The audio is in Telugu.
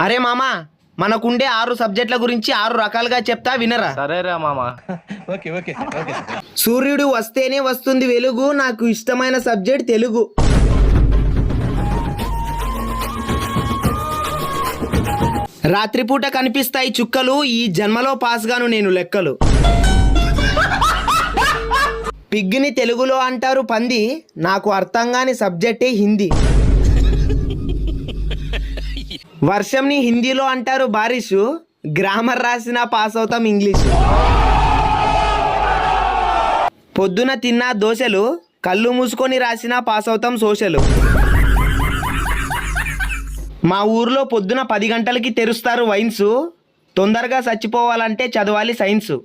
అరే మామా, మనకుండే 6 సబ్జెక్టుల గురించి 6 రకాలుగా చెప్తా వినరా. సరేరా మామా. సూర్యుడు వస్తేనే వస్తుంది వెలుగు, నాకు ఇష్టమైన సబ్జెక్ట్ తెలుగు. రాత్రిపూట కనిపిస్తాయి చుక్కలు, ఈ జన్మలో పాస్ గాను నేను లెక్కలు. పిగ్గిని తెలుగులో అంటారు పంది, నాకు అర్థం కాని సబ్జెక్టే హిందీ. వర్షంని హిందీలో అంటారు బారిషు, గ్రామర్ రాసినా పాస్ అవుతాం ఇంగ్లీషు. పొద్దున తిన్న దోశలు, కళ్ళు మూసుకొని రాసినా పాస్ అవుతాం సోషలు. మా ఊర్లో పొద్దున 10 గంటలకి తెరుస్తారు వైన్స్, తొందరగా చచ్చిపోవాలంటే చదవాలి సైన్సు.